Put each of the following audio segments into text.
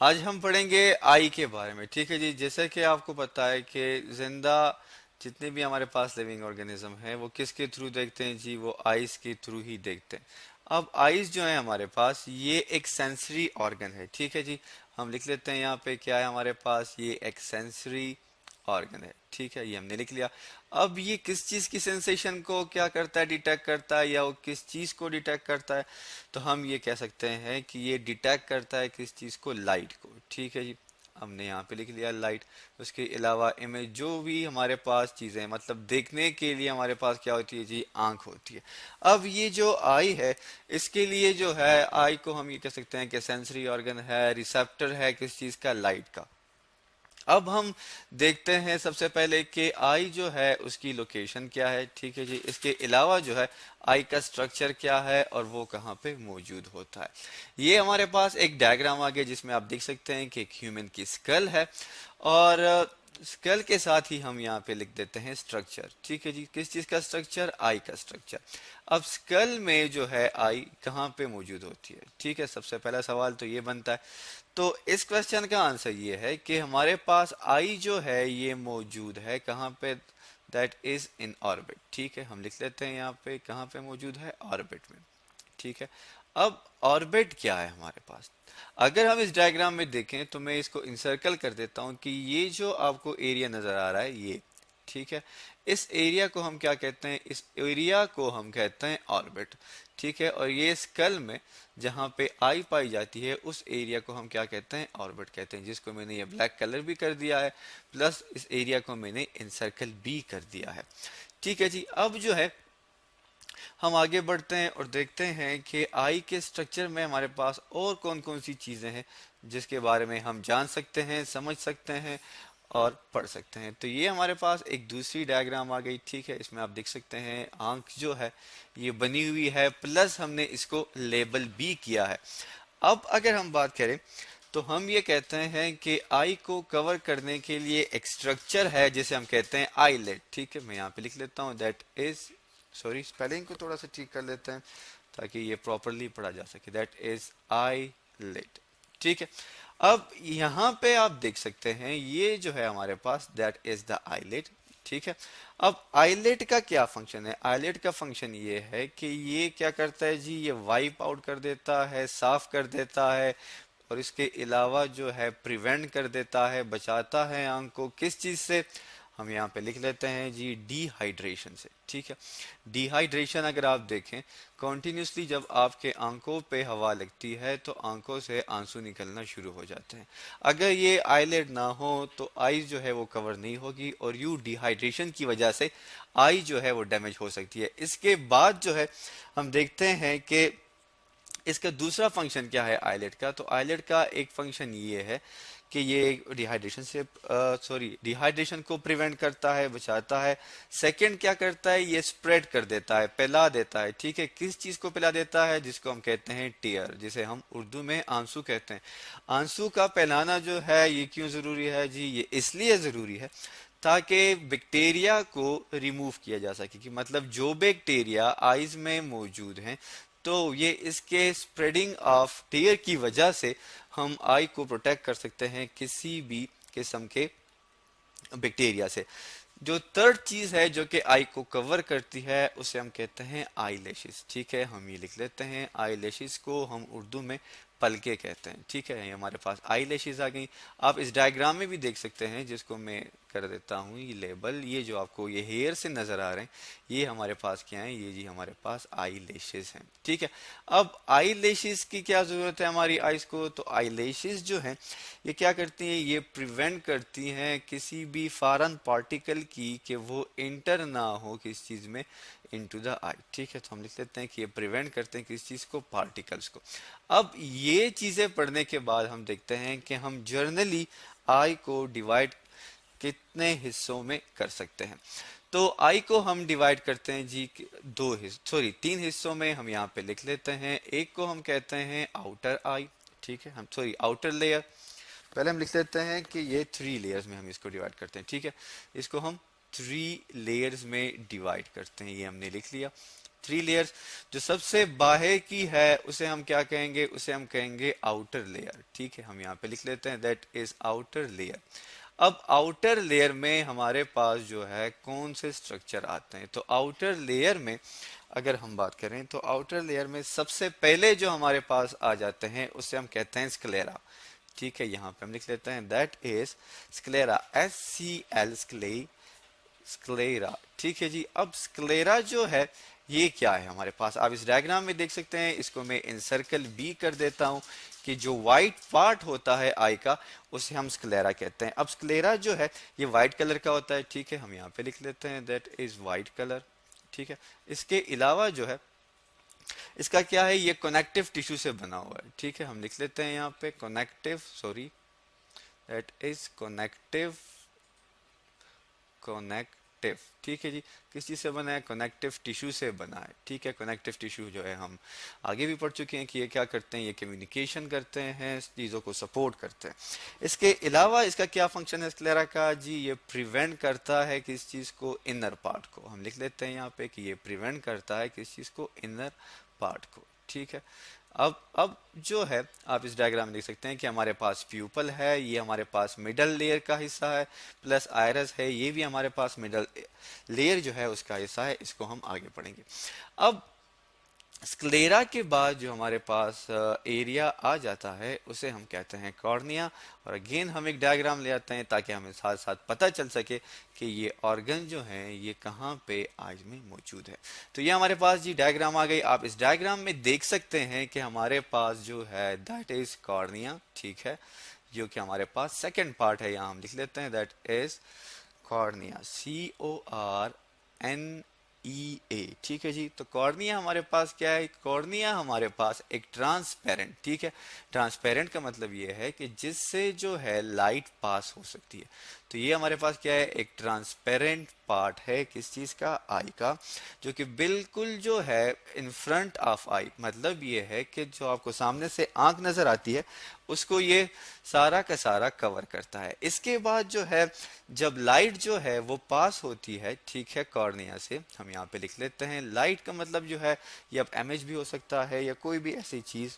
आज हम पढ़ेंगे आई के बारे में। ठीक है जी, जैसे कि आपको पता है कि जिंदा जितने भी हमारे पास लिविंग ऑर्गेनिज्म हैं वो किसके थ्रू देखते हैं जी, वो आइज के थ्रू ही देखते हैं। अब आइज जो है हमारे पास ये एक सेंसरी ऑर्गन है। ठीक है जी, हम लिख लेते हैं यहाँ पे क्या है हमारे पास, ये एक सेंसरी ऑर्गन है। ठीक है, ये हमने लिख लिया। अब ये किस चीज की सेंसेशन को क्या करता है, डिटेक्ट करता है, या वो किस चीज को डिटेक्ट करता है, तो हम ये कह सकते हैं कि ये डिटेक्ट करता है किस चीज को, लाइट को। ठीक है जी, हमने यहाँ पे लिख लिया लाइट। उसके अलावा इमेज जो भी हमारे पास चीजें हैं, मतलब देखने के लिए हमारे पास क्या होती है जी, आंख होती है। अब ये जो आई है, इसके लिए जो है आई को हम ये कह सकते हैं कि सेंसरी ऑर्गन है, रिसेप्टर है किस चीज का, लाइट का। अब हम देखते हैं सबसे पहले कि आई जो है उसकी लोकेशन क्या है। ठीक है जी, इसके अलावा जो है आई का स्ट्रक्चर क्या है और वो कहाँ पे मौजूद होता है। ये हमारे पास एक डायग्राम आ गया जिसमें आप देख सकते हैं कि एक ह्यूमन की स्कल है, और स्कल के साथ ही हम यहाँ पे लिख देते हैं स्ट्रक्चर। ठीक है जी, किस चीज का स्ट्रक्चर, आई का स्ट्रक्चर। अब स्कल में जो है आई कहाँ पे मौजूद होती है। ठीक है, सबसे पहला सवाल तो ये बनता है। तो इस क्वेश्चन का आंसर ये है कि हमारे पास आई जो है ये मौजूद है कहाँ पे, दैट इज इन ऑर्बिट। ठीक है, हम लिख लेते हैं यहाँ पे कहाँ पे मौजूद है, ऑर्बिट में। ठीक है, अब ऑर्बिट क्या है हमारे पास, अगर हम इस डायग्राम में देखें तो मैं इसको इंसर्कल कर देता हूं कि ये जो आपको एरिया नजर आ रहा है ये, ठीक है, इस एरिया को हम क्या कहते हैं, इस एरिया को हम कहते हैं ऑर्बिट। ठीक है, और ये स्कल में जहां पे आई पाई जाती है उस एरिया को हम क्या कहते हैं, ऑर्बिट कहते हैं, जिसको मैंने ये ब्लैक कलर भी कर दिया है, प्लस इस एरिया को मैंने इंसर्कल भी कर दिया है। ठीक है जी, अब जो है हम आगे बढ़ते हैं और देखते हैं कि आई के स्ट्रक्चर में हमारे पास और कौन कौन सी चीजें हैं जिसके बारे में हम जान सकते हैं, समझ सकते हैं और पढ़ सकते हैं। तो ये हमारे पास एक दूसरी डायग्राम आ गई। ठीक है, इसमें आप देख सकते हैं आंख जो है ये बनी हुई है, प्लस हमने इसको लेबल भी किया है। अब अगर हम बात करें तो हम ये कहते हैं कि आई को कवर करने के लिए एक स्ट्रक्चर है जिसे हम कहते हैं आईलेट। ठीक है, मैं यहाँ पे लिख लेता हूँ दैट इज, सॉरी स्पेलिंग को थोड़ा सा ठीक कर लेते हैं ताकि ये प्रॉपरली पढ़ा जा सके, दैट इज आईलेट। ठीक है, अब यहाँ पे आप देख सकते हैं ये जो है हमारे पास दैट इज द आईलेट। ठीक है, अब आईलेट का क्या फंक्शन है, आईलेट का फंक्शन ये है कि ये क्या करता है जी, ये वाइप आउट कर देता है, साफ कर देता है, और इसके अलावा जो है प्रिवेंट कर देता है, बचाता है आंख को किस चीज से, हम यहाँ पे लिख लेते हैं जी डिहाइड्रेशन से। ठीक है, डिहाइड्रेशन अगर आप देखें, कॉन्टिन्यूसली जब आपके आंखों पे हवा लगती है तो आंखों से आंसू निकलना शुरू हो जाते हैं। अगर ये आईलेट ना हो तो आई जो है वो कवर नहीं होगी, और यू डिहाइड्रेशन की वजह से आई जो है वो डैमेज हो सकती है। इसके बाद जो है हम देखते हैं कि इसका दूसरा फंक्शन क्या है आइलेट का, तो आइलेट का एक फंक्शन ये है कि ये डिहाइड्रेशन से, सॉरी, डिहाइड्रेशन को प्रिवेंट करता है, बचाता है। सेकंड क्या करता है, ये स्प्रेड कर देता है, फैला देता है। ठीक है, किस चीज को फैला देता है, जिसको हम कहते हैं टीयर, जिसे हम उर्दू में आंसू कहते हैं। आंसू का फैलाना जो है ये क्यों जरूरी है जी, ये इसलिए जरूरी है ताकि बैक्टीरिया को रिमूव किया जा सके, कि मतलब जो बैक्टीरिया आइज में मौजूद हैं तो ये इसके स्प्रेडिंग ऑफ टीयर की वजह से हम आई को प्रोटेक्ट कर सकते हैं किसी भी किस्म के बैक्टीरिया से। जो थर्ड चीज है जो कि आई को कवर करती है उसे हम कहते हैं आई लैशेस। ठीक है, हम ये लिख लेते हैं, आई लैशेस को हम उर्दू में पलके कहते हैं। ठीक है, ये हमारे पास आई लैशेस आ गई। आप इस डायग्राम में भी देख सकते हैं, जिसको मैं कर देता हूँ ये लेबल, ये जो आपको ये हेयर से नजर आ रहे हैं ये हमारे पास क्या है, ये जी हमारे पास आई लैशेस हैं। ठीक है, अब आई लैशेस की क्या जरूरत है हमारी आईज को, तो आई लैशेस जो है ये क्या करती हैं, ये प्रिवेंट करती हैं किसी भी फॉरेन पार्टिकल की कि वो इंटर ना हो किस चीज में, इनटू द आई। ठीक है, तो हम लिख लेते हैं कि ये प्रिवेंट करते हैं किस चीज को, पार्टिकल्स को। अब ये चीजें पढ़ने के बाद हम देखते हैं कि हम जर्नली आई को डिवाइड कितने हिस्सों में कर सकते हैं। तो आई को हम डिवाइड करते हैं जी दो हिस्सों, सॉरी तीन हिस्सों में। हम यहाँ पे लिख लेते हैं, एक को हम कहते हैं आउटर आई। ठीक है, हम सॉरी आउटर लेयर, पहले हम लिख लेते हैं कि ये थ्री लेयर्स में हम इसको डिवाइड करते हैं। ठीक है, इसको हम थ्री लेयर्स में डिवाइड करते हैं, ये हमने लिख लिया। Three layers. जो सबसे बाहर की है उसे हम क्या कहेंगे, उसे हम कहेंगे आउटर लेयर। ठीक है, हम यहाँ पे लिख लेते हैं दैट इज आउटर लेयर। अब आउटर लेयर में हमारे पास जो है कौन से स्ट्रक्चर आते हैं, तो आउटर लेयर में अगर हम बात करें तो आउटर लेयर में सबसे पहले जो हमारे पास आ जाते हैं उसे हम कहते हैं स्क्लेरा। ठीक है, यहाँ पे हम लिख लेते हैं that is sclera, SCL sclera. ठीक है जी, अब स्क्लेरा जो है ये क्या है हमारे पास, आप इस डायग्राम में देख सकते हैं, इसको मैं इनसर्कल बी कर देता हूं कि जो व्हाइट पार्ट होता है आई का उसे हम स्क्लेरा कहते हैं। अब स्क्लेरा जो है ये व्हाइट कलर का होता है। ठीक है, हम यहाँ पे लिख लेते हैं दैट इज व्हाइट कलर। ठीक है, इसके अलावा जो है इसका क्या है, ये कनेक्टिव टिश्यू से बना हुआ है। ठीक है, हम लिख लेते हैं यहाँ पे connective, sorry that is connective. ठीक है जी, किस चीज से बना है, कनेक्टिव टिश्यू से बना है। ठीक है, कनेक्टिव टिश्यू जो है हम आगे भी पढ़ चुके हैं कि ये क्या करते हैं, ये कम्युनिकेशन करते हैं, चीज़ों को सपोर्ट करते हैं। इसके अलावा इसका क्या फंक्शन है स्क्लेरा का जी, ये प्रिवेंट करता है किस चीज़ को, इनर पार्ट को। हम लिख लेते हैं यहाँ पे कि ये प्रिवेंट करता है किस चीज़ को, इनर पार्ट को। ठीक है, अब जो है आप इस डायग्राम में देख सकते हैं कि हमारे पास प्यूपल है, ये हमारे पास मिडल लेयर का हिस्सा है, प्लस आयरस है, ये भी हमारे पास मिडल लेयर जो है उसका हिस्सा है। इसको हम आगे पढ़ेंगे। अब स्क्लेरा के बाद जो हमारे पास एरिया आ जाता है उसे हम कहते हैं कॉर्निया। और अगेन हम एक डायग्राम ले आते हैं ताकि हमें साथ साथ पता चल सके कि ये ऑर्गन जो हैं ये कहाँ पे आज में मौजूद है। तो ये हमारे पास जी डायग्राम आ गई। आप इस डायग्राम में देख सकते हैं कि हमारे पास जो है दैट इज कॉर्निया। ठीक है, जो कि हमारे पास सेकेंड पार्ट है, यहाँ हम लिख लेते हैं दैट इज कॉर्निया, CORNEA। ठीक है जी, तो कॉर्निया हमारे पास क्या है, कॉर्निया हमारे पास एक ट्रांसपेरेंट, ठीक है, ट्रांसपेरेंट का मतलब ये है कि जिससे जो है लाइट पास हो सकती है। तो ये हमारे पास क्या है, एक ट्रांसपेरेंट पार्ट है किस चीज का, आई का, जो कि बिल्कुल जो है इन फ्रंट ऑफ आई, मतलब ये है कि जो आपको सामने से आंख नजर आती है उसको ये सारा का सारा कवर करता है। इसके बाद जो है जब लाइट जो है वो पास होती है, ठीक है, कॉर्निया से, हम यहाँ पे लिख लेते हैं लाइट का मतलब जो है ये अब इमेज भी हो सकता है या कोई भी ऐसी चीज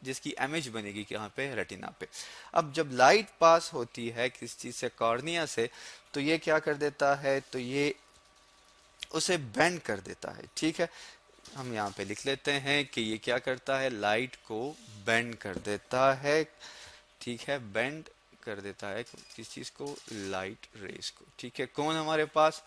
जिसकी इमेज बनेगी कि यहाँ पे रेटिना पे। अब जब लाइट पास होती है किस चीज से, कॉर्निया से, तो ये क्या कर देता है, तो ये उसे बेंड कर देता है। ठीक है, हम यहाँ पे लिख लेते हैं कि ये क्या करता है, लाइट को बेंड कर देता है। ठीक है, बेंड कर देता है किस चीज को, लाइट रेस को। ठीक है, कौन हमारे पास,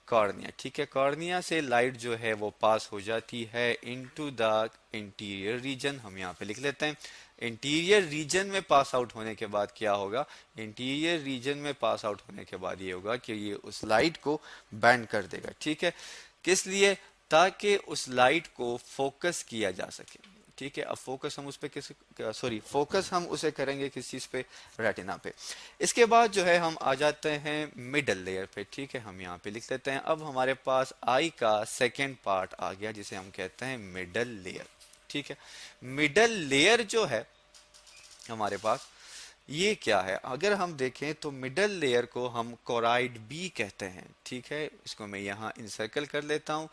कॉर्निया। ठीक है, कॉर्निया से लाइट जो है वो पास हो जाती है इनटू द इंटीरियर रीजन। हम यहाँ पे लिख लेते हैं इंटीरियर रीजन में पास आउट होने के बाद क्या होगा, इंटीरियर रीजन में पास आउट होने के बाद ये होगा कि ये उस लाइट को बैंड कर देगा। ठीक है, किस लिए, ताकि उस लाइट को फोकस किया जा सके। ठीक है, अब फोकस हम उस पे किस, सॉरी, फोकस हम उसे करेंगे किस चीज पे, रेटिना पे। इसके बाद जो है हम आ जाते हैं मिडल लेयर पे। ठीक है, हम यहाँ पे लिख लेते हैं अब हमारे पास आई का सेकेंड पार्ट आ गया जिसे हम कहते हैं मिडल लेयर। ठीक है, मिडल लेयर जो है हमारे पास ये क्या है, अगर हम देखें तो मिडल लेयर को हम कोराइड बी कहते हैं। ठीक है, इसको मैं यहाँ इंसर्कल कर लेता हूँ।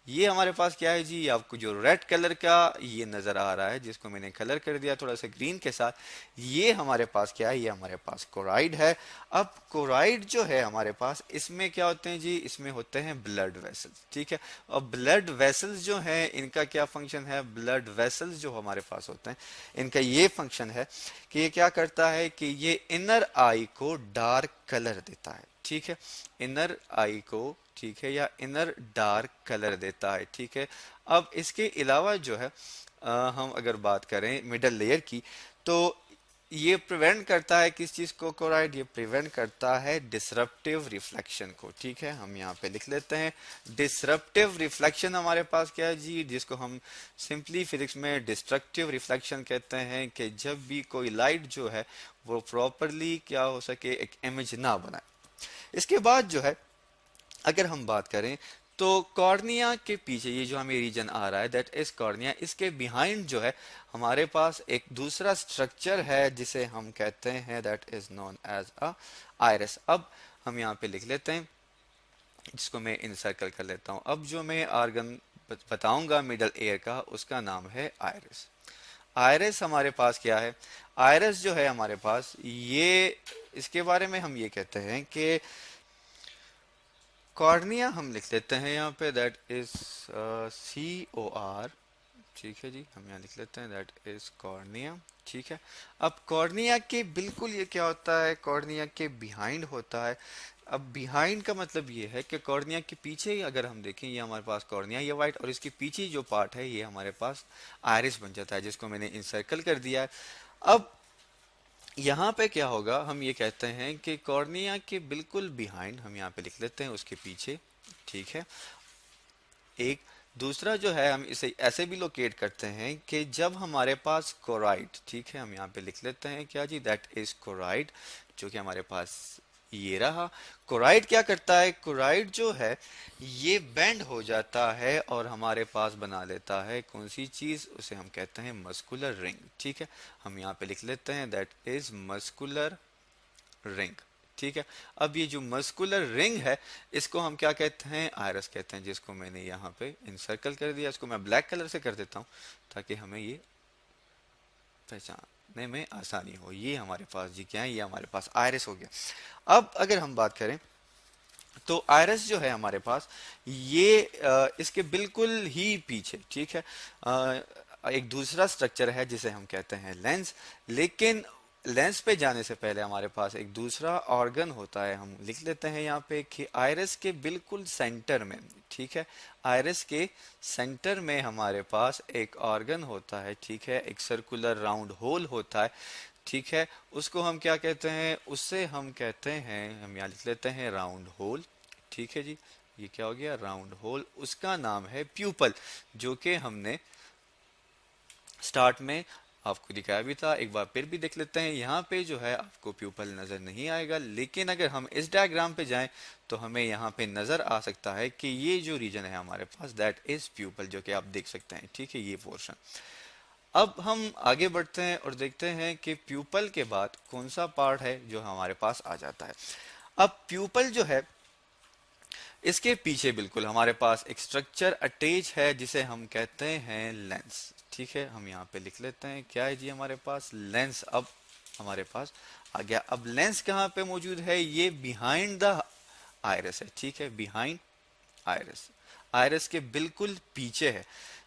ये हमारे पास क्या है जी, आपको जो रेड कलर का ये नजर आ रहा है जिसको मैंने कलर कर दिया थोड़ा सा ग्रीन के साथ, ये हमारे पास क्या है, ये हमारे पास कोराइड है। अब कोराइड जो है हमारे पास, इसमें क्या होते हैं जी, इसमें होते हैं ब्लड वेसल्स। ठीक है, और ब्लड वेसल्स जो है इनका क्या फंक्शन है, ब्लड वेसल्स जो हमारे पास होते हैं इनका ये फंक्शन है कि ये क्या करता है कि ये इनर आई को डार्क कलर देता है। ठीक है, इनर आई को, ठीक है, या इनर डार्क कलर देता है। ठीक है, अब इसके अलावा जो है हम अगर बात करें मिडल लेयर की, तो ये प्रिवेंट करता है किस चीज को, कोराइड, ये प्रिवेंट करता है डिसरप्टिव रिफ्लेक्शन को। ठीक है, हम यहाँ पे लिख लेते हैं डिसरप्टिव रिफ्लेक्शन हमारे पास क्या है जी, जिसको हम सिंपली फिजिक्स में डिस्ट्रक्टिव रिफ्लेक्शन कहते हैं, कि जब भी कोई लाइट जो है वो प्रॉपरली क्या हो सके, एक इमेज ना बनाए। इसके बाद जो है अगर हम बात करें तो कॉर्निया के पीछे ये जो हमें रीजन आ रहा है दैट इज कॉर्निया, इसके बिहाइंड जो है हमारे पास एक दूसरा स्ट्रक्चर है जिसे हम कहते हैं that is known as a iris. अब हम यहाँ पे लिख लेते हैं, जिसको मैं इनसर्कल कर लेता हूँ। अब जो मैं आर्गन बताऊंगा मिडल एयर का, उसका नाम है आयरिस। आयरिस हमारे पास क्या है? आयरिस जो है हमारे पास, ये इसके बारे में हम ये कहते हैं कि कॉर्निया हम लिख लेते हैं यहाँ पे, दैट इज COR, ठीक है जी, हम यहाँ लिख लेते हैं दैट इज कॉर्निया। ठीक है, अब कॉर्निया के बिल्कुल ये क्या होता है, कॉर्निया के बिहाइंड होता है। अब बिहाइंड का मतलब ये है कि कॉर्निया के पीछे ही अगर हम देखें, ये हमारे पास कॉर्निया ये वाइट, और इसके पीछे जो पार्ट है ये हमारे पास आयरिस बन जाता है, जिसको मैंने इंसर्कल कर दिया है। अब यहाँ पे क्या होगा, हम ये कहते हैं कि कॉर्निया के बिल्कुल बिहाइंड, हम यहाँ पे लिख लेते हैं उसके पीछे, ठीक है। एक दूसरा जो है, हम इसे ऐसे भी लोकेट करते हैं कि जब हमारे पास कोराइड, ठीक है, हम यहाँ पे लिख लेते हैं क्या जी, दैट इज कोराइड, जो कि हमारे पास ये रहा। कोराइड क्या करता है, कोराइड जो है ये बेंड हो जाता है और हमारे पास बना लेता है कौन सी चीज, उसे हम कहते हैं मस्कुलर रिंग। ठीक है, हम यहाँ पे लिख लेते हैं दैट इज मस्कुलर रिंग। ठीक है, अब ये जो मस्कुलर रिंग है, इसको हम क्या कहते हैं, आयरस कहते हैं, जिसको मैंने यहाँ पे इंसर्कल कर दिया। इसको मैं ब्लैक कलर से कर देता हूँ ताकि हमें ये पहचानने में आसानी हो। ये हमारे पास जी क्या है, ये हमारे पास आयरस हो गया। अब अगर हम बात करें तो आयरस जो है हमारे पास, ये इसके बिल्कुल ही पीछे, ठीक है, एक दूसरा स्ट्रक्चर है जिसे हम कहते हैं लेंस। लेकिन लेंस पे जाने से पहले हमारे पास एक दूसरा ऑर्गन होता है, हम लिख लेते हैं यहाँ पे कि आयरस के बिल्कुल सेंटर में, ठीक है, आयरस के सेंटर में हमारे पास एक ऑर्गन होता है, ठीक है, एक सर्कुलर राउंड होल होता है, ठीक है। उसको हम क्या कहते हैं, उससे हम कहते हैं, हम यहाँ लिख लेते हैं राउंड होल, ठीक है जी, ये क्या हो गया, राउंड होल। उसका नाम है प्यूपल, जो कि हमने स्टार्ट में आपको दिखाया भी था। एक बार फिर भी देख लेते हैं, यहाँ पे जो है आपको प्यूपल नजर नहीं आएगा, लेकिन अगर हम इस डायग्राम पे जाएं तो हमें यहाँ पे नजर आ सकता है कि ये जो रीजन है हमारे पास, दैट इज प्यूपल, जो कि आप देख सकते हैं, ठीक है, ये पोर्शन। अब हम आगे बढ़ते हैं और देखते हैं कि प्यूपल के बाद कौन सा पार्ट है जो हमारे पास आ जाता है। अब प्यूपल जो है, इसके पीछे बिल्कुल हमारे पास एक स्ट्रक्चर अटैच है जिसे हम कहते हैं लेंस। ठीक है, हम यहाँ पे लिख लेते हैं क्या है जी, हमारे पास लेंस अब हमारे पास आ गया। अब लेंस कहाँ पे मौजूद है, ये बिहाइंड द आयरस है, ठीक है, बिहाइंड आयरस, आयरस के बिल्कुल पीछे है,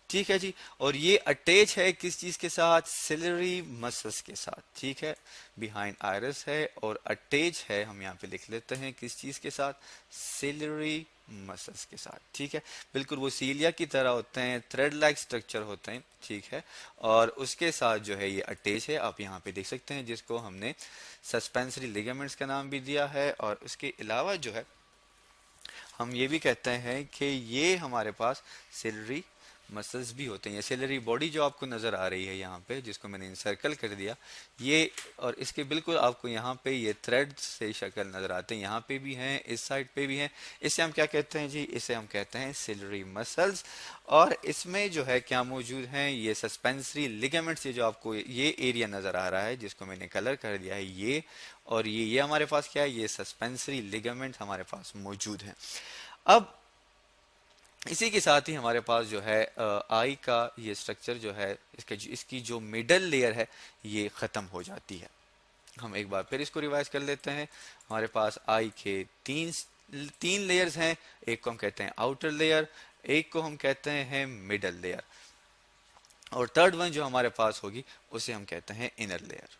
ठीक है जी। और ये अटैच है किस चीज के साथ, सिलरी मसल्स के साथ, ठीक है, बिहाइंड आयरस है और अटैच है, हम यहाँ पे लिख लेते हैं किस चीज के साथ, सिलरी मसल्स के साथ, ठीक है। बिल्कुल वो सीलिया की तरह होते हैं, थ्रेड लाइक स्ट्रक्चर होते हैं, ठीक है, और उसके साथ जो है ये अटैच है, आप यहाँ पे देख सकते हैं, जिसको हमने सस्पेंसरी लिगामेंट्स का नाम भी दिया है। और उसके अलावा जो है हम ये भी कहते हैं कि ये हमारे पास सिलरी मसल्स भी होते हैं। ये सिलरी बॉडी जो आपको नज़र आ रही है यहाँ पे, जिसको मैंने इंसर्कल कर दिया, ये और इसके बिल्कुल आपको यहाँ पे ये थ्रेड से शक्ल नज़र आते हैं, यहाँ पे भी हैं, इस साइड पे भी हैं। इसे हम क्या कहते हैं जी, इसे हम कहते हैं सिलरी मसल्स। और इसमें जो है क्या मौजूद हैं, ये सस्पेंसरी लिगामेंट्स, ये जो आपको ये एरिया नज़र आ रहा है जिसको मैंने कलर कर दिया है, ये और ये हमारे पास क्या है, ये सस्पेंसरी लिगामेंट हमारे पास मौजूद है। अब इसी के साथ ही हमारे पास जो है आई का ये स्ट्रक्चर जो है, इसकी जो मिडल लेयर है ये ख़त्म हो जाती है। हम एक बार फिर इसको रिवाइज कर लेते हैं। हमारे पास आई के तीन तीन लेयर्स हैं, एक को हम कहते हैं आउटर लेयर, एक को हम कहते हैं मिडल लेयर, और थर्ड वन जो हमारे पास होगी उसे हम कहते हैं इनर लेयर।